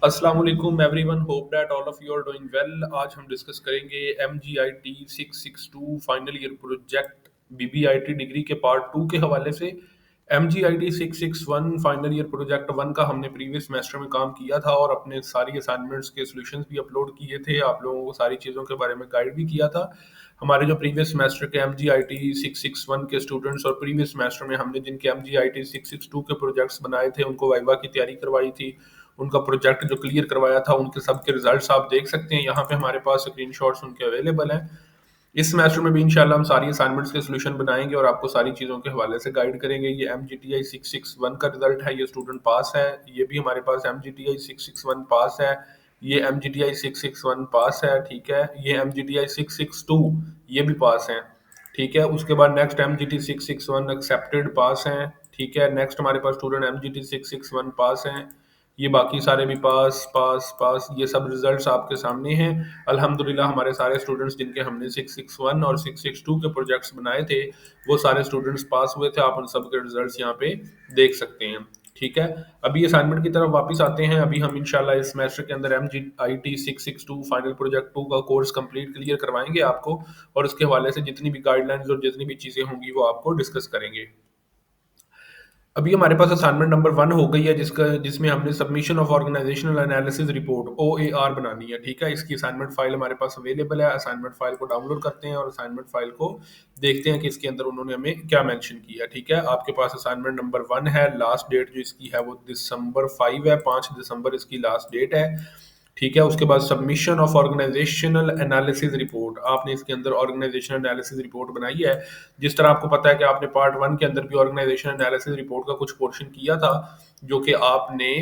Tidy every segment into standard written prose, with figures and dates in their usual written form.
अस्सलाम वालेकुम everyone, hope that all of you are doing well. आज हम डिस्कस करेंगे MGIT 662 final year project BBIT degree के पार्ट 2 के हवाले से। MGIT 661 फाइनल ईयर प्रोजेक्ट 1 का हमने प्रीवियस सेमेस्टर में काम किया था और अपने सारी असाइनमेंट्स के सॉल्यूशंस भी अपलोड किए थे, आप लोगों को सारी चीज़ों के बारे में गाइड भी किया था। हमारे जो प्रीवियस सेमेस्टर के MGIT 661 के स्टूडेंट्स और प्रीवियस सेमेस्टर में हमने जिनके MGIT 662 के प्रोजेक्ट्स बनाए थे उनको वाइवा की तैयारी करवाई थी, उनका प्रोजेक्ट जो क्लियर करवाया था, उनके सबके रिजल्ट्स आप देख सकते हैं। यहाँ पे हमारे पास स्क्रीनशॉट्स उनके अवेलेबल हैं। इस सेमेस्टर में भी इंशाल्लाह हम सारी असाइनमेंट्स के सॉल्यूशन बनाएंगे और आपको सारी चीज़ों के हवाले से गाइड करेंगे। ये MGTI 661 का रिजल्ट है, ये स्टूडेंट पास है। ये भी हमारे पास MGTI 661 पास है, ये MGTI 661 पास है, ठीक है। ये MGTI 662 ये भी पास है, ठीक है। उसके बाद नेक्स्ट MGT 661 एक्सेप्टेड पास हैं, ठीक है। नेक्स्ट हमारे पास स्टूडेंट MGT 661 पास हैं। ये बाकी सारे भी पास पास पास, ये सब रिजल्ट्स आपके सामने हैं। अल्हम्दुलिल्लाह हमारे सारे स्टूडेंट्स जिनके हमने 661 और 662 के प्रोजेक्ट्स बनाए थे वो सारे स्टूडेंट्स पास हुए थे। आप उन सब के रिजल्ट्स यहाँ पे देख सकते हैं, ठीक है। अभी असाइनमेंट की तरफ वापस आते हैं। अभी हम इंशाल्लाह इस सेमेस्टर के अंदर MGIT 662 फाइनल प्रोजेक्ट 2 का कोर्स कंप्लीट क्लियर करवाएंगे आपको, और उसके हवाले से जितनी भी गाइडलाइंस और जितनी भी चीज़ें होंगी वो आपको डिस्कस करेंगे। अभी हमारे पास असाइनमेंट नंबर 1 हो गई है, जिसमें हमने submission of organisational analysis report OAR बनानी है, ठीक है। इसकी असाइनमेंट फाइल हमारे पास अवेलेबल है। असाइनमेंट फाइल को डाउनलोड करते हैं और असाइनमेंट फाइल को देखते हैं कि इसके अंदर उन्होंने हमें क्या मेंशन किया, ठीक है। आपके पास असाइनमेंट नंबर 1 है। लास्ट डेट जो इसकी है वो दिसंबर 5 है, 5 दिसंबर इसकी लास्ट डेट है, ठीक है। उसके बाद submission of organisational analysis report, आपने इसके अंदर ऑर्गेनाइजेशनल एनालिसिस रिपोर्ट बनाई है। जिस तरह आपको पता है कि आपने पार्ट 1 के अंदर भी ऑर्गेनाइजेशनल एनालिसिस रिपोर्ट का कुछ पोर्शन किया था, जो कि आपने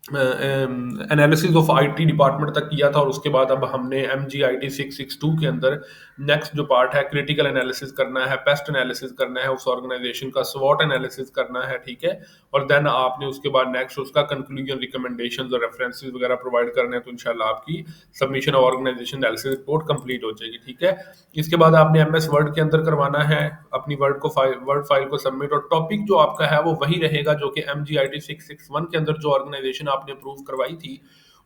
एनालिसिस ऑफ IT डिपार्टमेंट तक किया था। और उसके बाद अब हमने MGIT 662 के अंदर नेक्स्ट जो पार्ट है क्रिटिकल एनालिसिस करना है, पेस्ट एनालिसिस करना है, उस ऑर्गेनाइजेशन का स्वॉट एनालिसिस करना है, ठीक है। और देन आपने उसके बाद नेक्स्ट उसका कंक्लूजन, रिकमेंडेशंस और रेफरेंसेस वगैरह प्रोवाइड करने हैं, तो इंशाल्लाह आपकी submission of organisation analysis report complete हो जाएगी, ठीक है। इसके बाद आपने MS वर्ड के अंदर करवाना है अपनी वर्ड फाइल को सबमिट, और टॉपिक जो आपका है वो वही रहेगा जो कि MGIT 661 के अंदर जो ऑर्गेनाइजेशन आपने अप्रूव करवाई थी,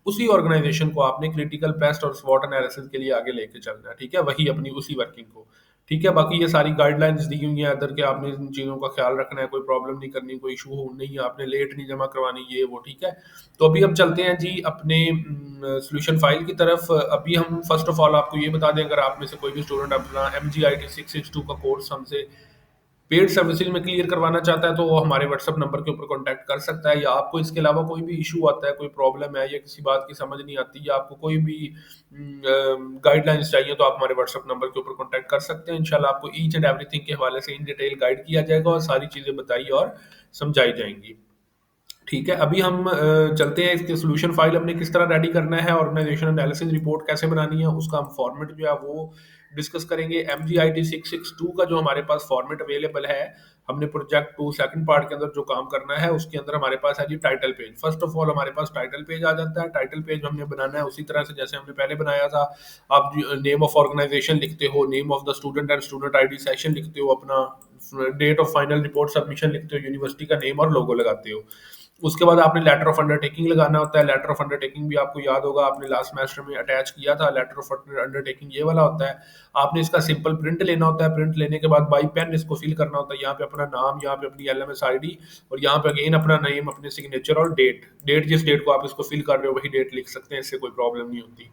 उसी ऑर्गेनाइजेशन को आपने क्रिटिकल पेस्ट और स्वॉट एनालिसिस के लिए आगे लेके चलना है, ठीक है। वही अपनी उसी वर्किंग को, ठीक है। बाकी ये सारी गाइडलाइंस दी हुई हैं अदर के, आपने इन चीज़ों का ख्याल रखना है, कोई प्रॉब्लम नहीं करनी, कोई इशू हो नहीं है, आपने लेट नहीं जमा करवानी, ये वो, ठीक है। तो अभी हम चलते हैं जी अपने सोल्यूशन फाइल की तरफ। अभी हम फर्स्ट ऑफ ऑल आपको ये बता दें, अगर आप में से कोई भी स्टूडेंट अपना MGIT 662 का कोर्स हमसे पेड सर्विसेज में क्लियर करवाना चाहता है तो वो हमारे व्हाट्सएप नंबर के ऊपर कांटेक्ट कर सकता है। या आपको इसके अलावा कोई भी इशू आता है, कोई प्रॉब्लम है या किसी बात की समझ नहीं आती, या आपको कोई भी गाइडलाइंस चाहिए, तो आप हमारे व्हाट्सएप नंबर के ऊपर कांटेक्ट कर सकते हैं। इंशाल्लाह आपको ईच एंड एवरीथिंग के हवाले से इन डिटेल गाइड किया जाएगा और सारी चीज़ें बताई और समझाई जाएंगी, ठीक है। अभी हम चलते हैं इसके सॉल्यूशन फाइल हमने किस तरह रेडी करना है, ऑर्गेनाइजेशन एनालिसिस रिपोर्ट कैसे बनानी है, उसका हम फॉर्मेट जो है वो डिस्कस करेंगे। MGIT 662 का जो हमारे पास फॉर्मेट अवेलेबल है, हमने प्रोजेक्ट 2 सेकंड पार्ट के अंदर जो काम करना है उसके अंदर हमारे पास है जी title page. First of all हमारे पास टाइटल पेज आ जाता है। टाइटल पेज हमने बनाना है उसी तरह से जैसे हमने पहले बनाया था। आप नेम ऑफ ऑर्गेनाइजेशन लिखते हो, name of the student and student ID session लिखते हो, अपना date of final report submission लिखते हो, यूनिवर्सिटी का नेम और लोगो लगाते हो। उसके बाद आपने लेटर ऑफ अंडरटेकिंग लगाना होता है। लेटर ऑफ अंडरटेकिंग भी आपको याद होगा, आपने लास्ट सेमेस्टर में अटैच किया था। लेटर ऑफ अंडरटेकिंग ये वाला होता है। आपने इसका सिंपल प्रिंट लेना होता है। प्रिंट लेने के बाद बाई पेन इसको फिल करना होता है। यहाँ पे अपना नाम, यहाँ पे अपनी LMS ID, और यहाँ पे अगेन अपना नेम, अपने सिग्नेचर और डेट जिस डेट को आप इसको फिल कर रहे हो वही डेट लिख सकते हैं, इससे कोई प्रॉब्लम नहीं होती,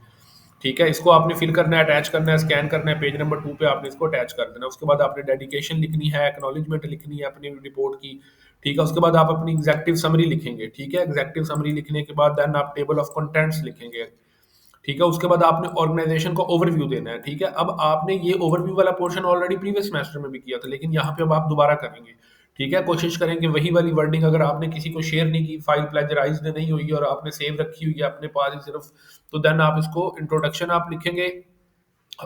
ठीक है। इसको आपने फिल करना है, अटैच करना है, स्कैन करना है, पेज नंबर 2 पे आपने इसको अटैच कर देना है। उसके बाद आपने डेडिकेशन लिखनी है, एक्नॉलेजमेंट लिखनी है अपनी रिपोर्ट की, ठीक है। उसके बाद आप अपनी एग्जेक्टिव समरी लिखेंगे, ठीक है। एग्जेक्टिव समरी लिखने के बाद देन आप टेबल ऑफ कंटेंट्स लिखेंगे, ठीक है। उसके बाद आपने ऑर्गेनाइजेशन का ओवरव्यू देना है, ठीक है। अब आपने ये ओवरव्यू वाला पोर्शन ऑलरेडी प्रीवियस सेमेस्टर में भी किया था, लेकिन यहाँ पे अब आप दोबारा करेंगे, ठीक है। कोशिश करें कि वही वाली वर्डिंग, अगर आपने किसी को शेयर नहीं की, फाइल प्लेजराइज नहीं हुई और आपने सेव रखी हुई है अपने पास ही सिर्फ, तो देन आप इसको इंट्रोडक्शन आप लिखेंगे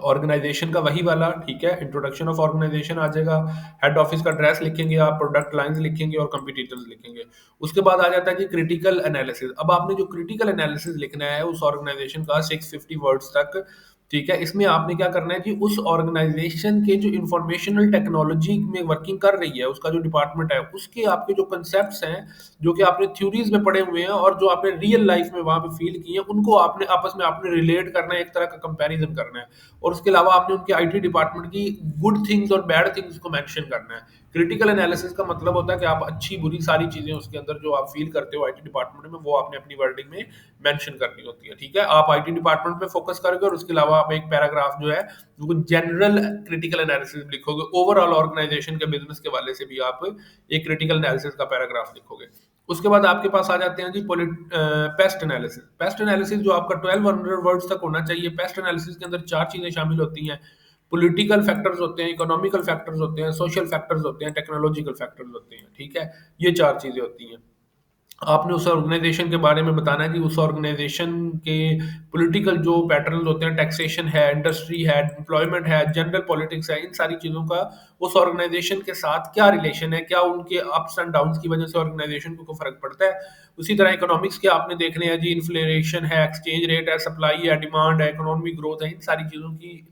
ऑर्गेनाइजेशन का वही वाला, ठीक है। इंट्रोडक्शन ऑफ ऑर्गेनाइजेशन आ जाएगा। हेड ऑफिस का एड्रेस लिखेंगे आप, प्रोडक्ट लाइंस लिखेंगे और कंपटीटर्स लिखेंगे। उसके बाद आ जाता है कि क्रिटिकल एनालिसिस। अब आपने जो क्रिटिकल एनालिसिस लिखना है उस ऑर्गेनाइजेशन का 650 वर्ड्स तक, ठीक है, इसमें आपने क्या करना है कि उस ऑर्गेनाइजेशन के जो इंफॉर्मेशनल टेक्नोलॉजी में वर्किंग कर रही है, उसका जो डिपार्टमेंट है, उसके आपके जो कंसेप्ट्स हैं, जो कि आपने थ्योरीज में पढ़े हुए हैं और जो आपने रियल लाइफ में वहां पे फील किए हैं, उनको आपने आपस में आपने रिलेट करना है, एक तरह का कंपैरिजन करना है। और उसके अलावा आपने उनके आईटी डिपार्टमेंट की गुड थिंग्स और बैड थिंग्स को मेंशन करना है। क्रिटिकल एनालिसिस का मतलब होता है कि आप अच्छी बुरी सारी चीजें उसके अंदर जो आप फील करते हो आईटी डिपार्टमेंट में, वो आपने अपनी वर्डिंग में मेंशन करनी होती है। ठीक है, आप आईटी डिपार्टमेंट पे फोकस करोगे और उसके अलावा आप एक पैराग्राफ जो है वो जनरल क्रिटिकल एनालिसिस लिखोगे, ओवरऑल ऑर्गेनाइजेशन के बिजनेस के वाले से भी आप एक क्रिटिकल एनालिसिस का पैराग्राफ लिखोगे। उसके बाद आपके पास आ जाते हैं जी पेस्ट एनालिसिस। पेस्ट एनालिसिस जो आपका 1200 वर्ड्स तक होना चाहिए। पेस्ट एनालिसिस के अंदर चार चीजें शामिल होती हैं। पॉलिटिकल फैक्टर्स होते हैं, इकोनॉमिकल फैक्टर्स होते हैं, सोशल फैक्टर्स होते हैं, टेक्नोलॉजिकल फैक्टर्स होते हैं। ठीक है, ये चार चीजें होती हैं। आपने उस ऑर्गेनाइजेशन के बारे में बताना है कि उस ऑर्गेनाइजेशन के पॉलिटिकल जो पैटर्न्स होते हैं, टैक्सेशन है, इंडस्ट्री है, एम्प्लॉयमेंट है, जनरल पॉलिटिक्स है, इन सारी चीज़ों का उस ऑर्गेनाइजेशन के साथ क्या रिलेशन है, क्या उनके अप्स एंड डाउन्स की वजह से ऑर्गेनाइजेशन को फ़र्क पड़ता है। उसी तरह इकोनॉमिक्स के आपने देखने हैं जी, इन्फ्लेशन है, एक्सचेंज रेट है, सप्लाई है, डिमांड है, इकोनॉमिक ग्रोथ है, इन सारी चीज़ों की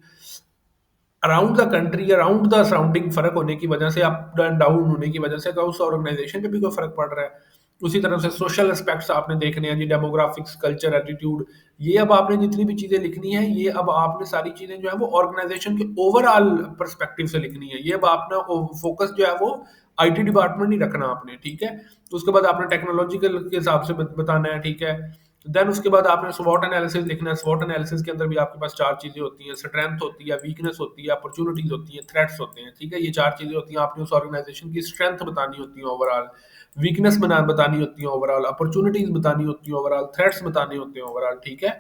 around the country, around the surrounding फ़र्क होने की वजह से, अप एंड डाउन होने की वजह से क्या उस ऑर्गेनाइजेशन पे भी कोई फ़र्क पड़ रहा है। उसी तरह से सोशल एस्पेक्ट्स आपने देखने हैं जी, डेमोग्राफिक्स, कल्चर, एटीट्यूड। ये अब आपने जितनी भी चीज़ें लिखनी है, ये अब आपने सारी चीज़ें जो है वो ऑर्गेनाइजेशन के ओवरऑल पर्सपेक्टिव से लिखनी है। ये अब अपना फोकस जो है वो आईटी डिपार्टमेंट नहीं रखना आपने। ठीक है, तो उसके बाद आपने टेक्नोलॉजिकल के हिसाब से बताना है। ठीक है, देन उसके बाद आपने स्वॉट एनालिसिस लिखना है। स्वॉट एनालिसिस के अंदर भी आपके पास चार चीजें होती हैं। स्ट्रेंथ होती है, वीकनेस होती है, अपॉर्चुनिटीज होती है, थ्रेट्स होते हैं। ठीक है, ये चार चीजें होती हैं। आपने उस ऑर्गेनाइजेशन की स्ट्रेंथ बतानी होती है ओवरऑल, वीकनेस बतानी होती है ओवरऑल, अपॉर्चुनिटीज बतानी होती है ओवरऑल, थ्रेट्स बताने होते हैं ओवरऑल। ठीक है,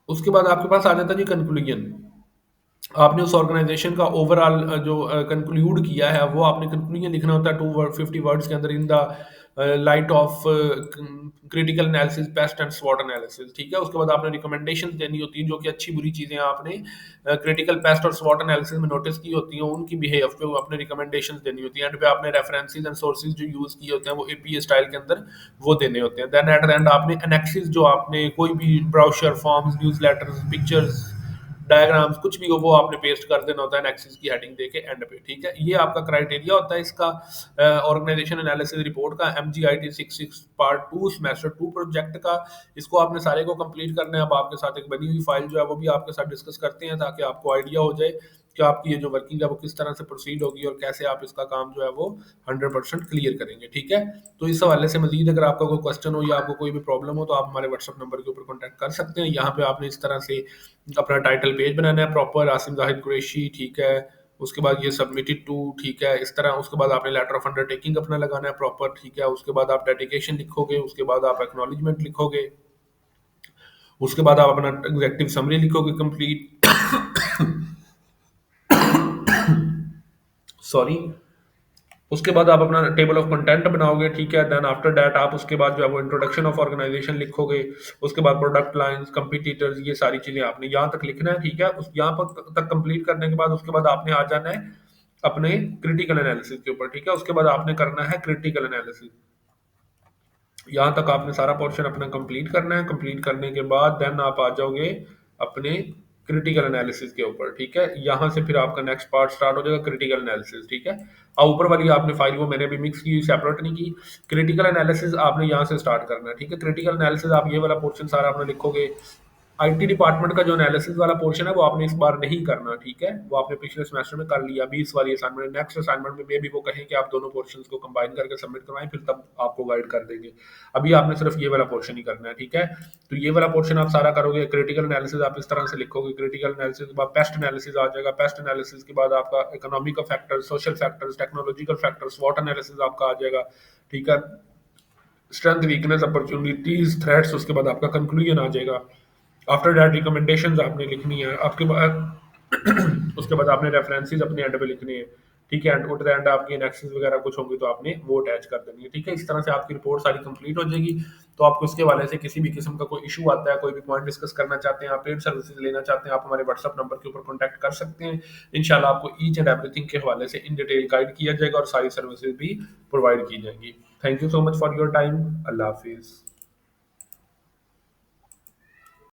उसके बाद आपके पास आ जाता है जी कंक्लूजन। आपने उस ऑर्गेनाइजेशन का ओवरऑल जो कंक्लूड किया है, वो आपने कंक्लूजन लिखना होता है 250 वर्ड्स के अंदर, in the light of critical analysis, PEST and स्वॉट एनालिसिस। ठीक है, उसके बाद आपने रिकमेंडेशंस देनी होती है, जो कि अच्छी बुरी चीज़ें आपने क्रिटिकल पेस्ट और स्वॉट एनालिसिस में नोटिस की होती हैं, उनकी बिहेव पे वो अपने रिकमेंडेशंस देनी होती है। एंड पे आपने रेफरेंसेस एंड सोर्सेज जो यूज़ किए होते हैं वो एपीए स्टाइल के अंदर वो देने होते हैं। देन एट द एंड आपने एनेक्सिस, जो आपने कोई भी brochure, forms, news letters, pictures, diagrams, कुछ भी हो वो आपने पेस्ट कर देना होता है नेक्सिस की हेडिंग देके एंड पे। ठीक है, ये आपका क्राइटेरिया होता है इसका ऑर्गेनाइजेशन एनालिसिस रिपोर्ट का, MGIT 66 पार्ट 2 सेमेस्टर 2 प्रोजेक्ट का। इसको आपने सारे को कंप्लीट करना है। अब आपके साथ एक बनी हुई फाइल जो है वो भी आपके साथ डिस्कस करते हैं, ताकि आपको आइडिया हो जाए कि आपकी ये जो वर्किंग है वो किस तरह से प्रोसीड होगी और कैसे आप इसका काम जो है वो 100% क्लियर करेंगे। ठीक है, तो इस हवाले से मजीद अगर आपका कोई क्वेश्चन हो या आपको कोई भी प्रॉब्लम हो तो आप हमारे व्हाट्सअप नंबर के ऊपर कॉन्टैक्ट कर सकते हैं। यहाँ पे आपने इस तरह से अपना टाइटल पेज बनाना है प्रॉपर, आसिम जाहिद कुरैशी। ठीक है, उसके बाद ये सबमिटेड टू। ठीक है, इस तरह उसके बाद आपने लेटर ऑफ अंडरटेकिंग अपना लगाना है प्रॉपर। ठीक है, उसके बाद आप डेडिकेशन लिखोगे, उसके बाद आप एक्नॉलेजमेंट लिखोगे, उसके बाद आप अपना एग्जेक्टिव समरी लिखोगे कंप्लीट। सॉरी, उसके बाद आप अपना टेबल ऑफ कंटेंट बनाओगे। ठीक है, देन आफ्टर दैट आप उसके बाद जो है वो इंट्रोडक्शन ऑफ ऑर्गेनाइजेशन लिखोगे। उसके बाद प्रोडक्ट लाइंस, कंपटीटर्स, ये सारी चीजें आपने यहाँ तक लिखना है। ठीक है, उस यहाँ पर तक कंप्लीट करने के बाद उसके बाद आपने आ जाना है अपने क्रिटिकल एनालिसिस के ऊपर। ठीक है, उसके बाद आपने करना है क्रिटिकल एनालिसिस। यहाँ तक आपने सारा पोर्शन अपना कंप्लीट करना है। कंप्लीट करने के बाद देन आप आ जाओगे अपने क्रिटिकल एनालिसिस के ऊपर। ठीक है, यहाँ से फिर आपका नेक्स्ट पार्ट स्टार्ट हो जाएगा क्रिटिकल एनालिसिस। ठीक है, और ऊपर वाली आपने फाइल वो मैंने अभी मिक्स की, सेपरेट नहीं की। क्रिटिकल एनालिसिस आपने यहाँ से स्टार्ट करना है। ठीक है, क्रिटिकल एनालिसिस आप ये वाला पोर्शन सारा अपना लिखोगे। आईटी डिपार्टमेंट का जो एनालिसिस वाला पोर्शन है वो आपने इस बार नहीं करना। ठीक है, वो आपने पिछले सेमेस्टर में कर लिया। 20 वाली असाइनमेंट, नेक्स्ट असाइनमेंट में भी वो कहें कि आप दोनों पोर्शंस को कंबाइन करके सबमिट करवाएं, फिर तब आपको गाइड कर देंगे। अभी आपने सिर्फ ये वाला पोर्शन ही करना है। ठीक है, तो ये वाला पोर्शन आप सारा करोगे। क्रिटिकल एनालिसिस आप इस तरह से लिखोगे। क्रिटिकल एनालिसिस के बाद पेस्ट एनालिसिस आ जाएगा। पेस्ट एनालिसिस के बाद आपका economic factors, social factors, technological factors, स्वॉट एनालिसिस आपका आ जाएगा। ठीक है, स्ट्रेंथ, वीकनेस, अपॉर्चुनिटीज, थ्रेट्स, उसके बाद आपका कंक्लूजन आ जाएगा। आफ्टर दैट रिकमेंडेशंस आपने लिखनी है। आपके बाद उसके बाद आपने रेफरेंसेस अपने एंड पे लिखने हैं। ठीक है, एंड एट द एंड आपकी एनेक्सिस वगैरह कुछ होंगी तो आपने वो अटैच कर देनी है। ठीक है, इस तरह से आपकी रिपोर्ट सारी कंप्लीट हो जाएगी। तो आपको इसके वाले से किसी भी किस्म का कोई इशू आता है, कोई भी पॉइंट डिस्कस करना चाहते हैं, आप पेड सर्विसेज लेना चाहते हैं, आप हमारे व्हाट्सअप नंबर के ऊपर कॉन्टैक्ट कर सकते हैं। इंशाल्लाह आपको ईच एंड एवरीथिंग के हवाले से इन डिटेल गाइड किया जाएगा और सारी सर्विसेज भी प्रोवाइड की जाएंगी। Thank you so much for your time. अल्लाह हाफिज़।